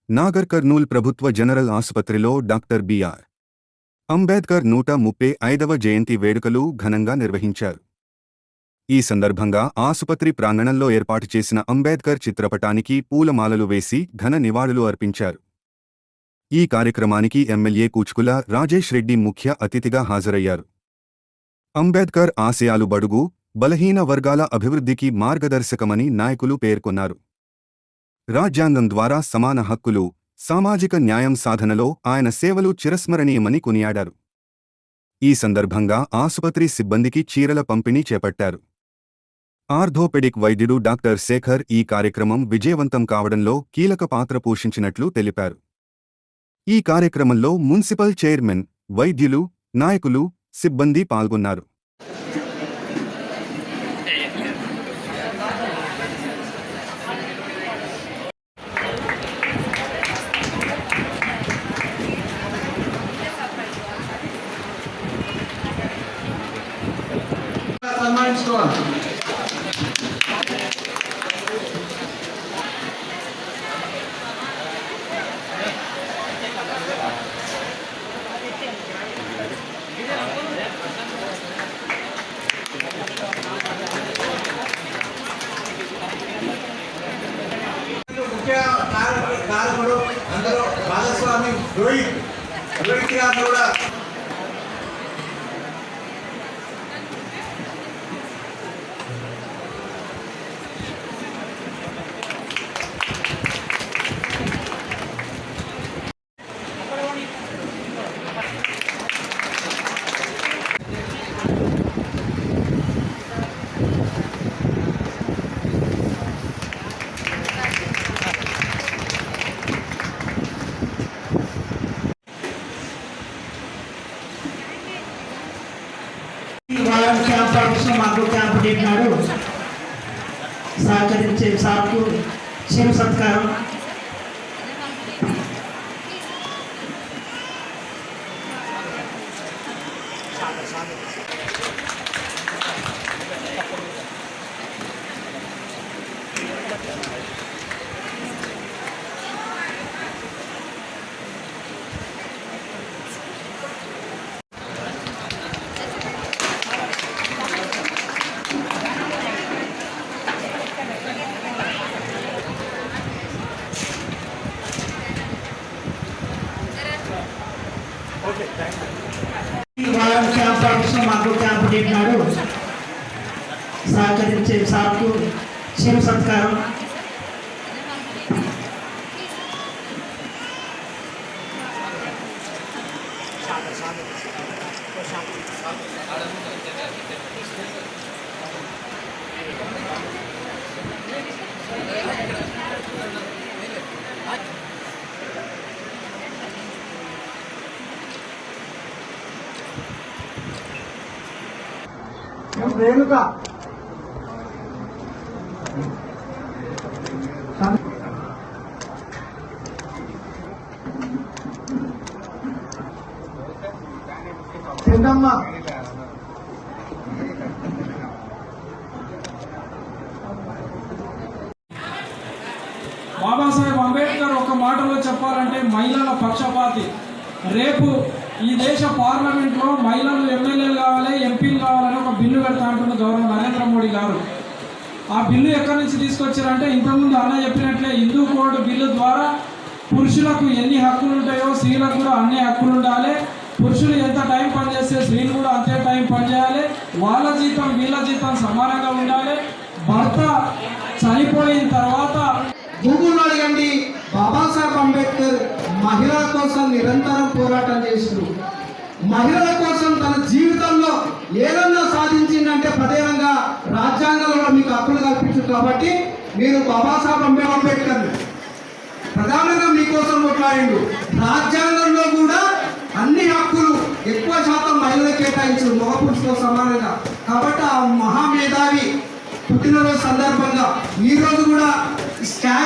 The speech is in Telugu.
నాగర్ కర్నూల్ ప్రభుత్వ జనరల్ ఆసుపత్రిలో డాక్టర్ బిఆర్ అంబేద్కర్ 135వ జయంతి వేడుకలు ఘనంగా నిర్వహించారు. ఈ సందర్భంగా ఆసుపత్రి ప్రాంగణంలో ఏర్పాటు చేసిన అంబేద్కర్ చిత్రపటానికి పూలమాలలు వేసి ఘన నివాళులు అర్పించారు. ఈ కార్యక్రమానికి ఎమ్మెల్యే కూచుకుల రాజేష్ రెడ్డి ముఖ్య అతిథిగా హాజరయ్యారు. అంబేద్కర్ ఆశయాలు బడుగు, బలహీన వర్గాల అభివృద్ధికి మార్గదర్శకమని నాయకులు పేర్కొన్నారు. రాజ్యాంగం ద్వారా సమాన హక్కులు, సామాజిక న్యాయం సాధనలో ఆయన సేవలు చిరస్మరణీయమని కొనియాడారు. ఈ సందర్భంగా ఆసుపత్రి సిబ్బందికి చీరల పంపిణీ చేపట్టారు. ఆర్థోపెడిక్ వైద్యుడు డాక్టర్ శేఖర్ ఈ కార్యక్రమం విజయవంతం కావడంలో కీలక పాత్ర పోషించినట్లు తెలిపారు. ఈ కార్యక్రమంలో మున్సిపల్ చైర్మన్, వైద్యులు, నాయకులు, సిబ్బంది పాల్గొన్నారు. ముఖ్య కారకుడు అందరూ భాగస్వామి రోహిత్ గారు కూడా మాకు క్యాంపు పెట్టినాడు. సహకరించే సార్కు శివ సత్కారం. మాకు క్యాంపు పెట్టినాడు. సహకరించే సార్కు శివ సత్కారం. రేణుక చందమ్మ బాబాసాహెబ్ అంబేద్కర్ ఒక మాటలో చెప్పాలంటే మహిళల పక్షపాతి. రేపు ఈ దేశ పార్లమెంట్లో మహిళలు ఎమ్మెల్యేలు కావాలి, ఎంపీలు కావాలని ఒక బిల్లు పెడతా అంటున్న గౌరవ నరేంద్ర మోడీ గారు. ఆ బిల్లు ఎక్కడి నుంచి తీసుకొచ్చారంటే ఇంతకుముందు అన్న చెప్పినట్లే హిందూ కోడ్ బిల్లు ద్వారా పురుషులకు ఎన్ని హక్కులు ఉంటాయో స్త్రీలకు కూడా అన్ని హక్కులు ఉండాలి. పురుషులు ఎంత టైం పనిచేస్తే స్త్రీలు కూడా అంతే టైం పనిచేయాలి. వాళ్ళ జీతం వీళ్ళ జీతం సమానంగా ఉండాలి. భర్త చనిపోయిన తర్వాత గూగుల్ అడగండి, బాబాసాహెబ్ అంబేద్కర్ మహిళల కోసం నిరంతరం పోరాటం చేసిండు. మహిళల కోసం తన జీవితంలో ఏదన్నా సాధించిందంటే ప్రధానంగా రాజ్యాంగంలో మీకు హక్కులు కల్పించారు. కాబట్టి మీరు బాబాసాహెబ్ అంబేద్కర్ ప్రధానంగా మీకోసం కొట్లాడిండు. రాజ్యాంగంలో కూడా అన్ని హక్కులు ఎక్కువ శాతం మహిళలకు కేటాయించారు, మగ పురుషులతో సమానంగా. కాబట్టి ఆ మహామేధావి పుట్టినరోజు సందర్భంగా ఈరోజు కూడా స్టాచ్యూ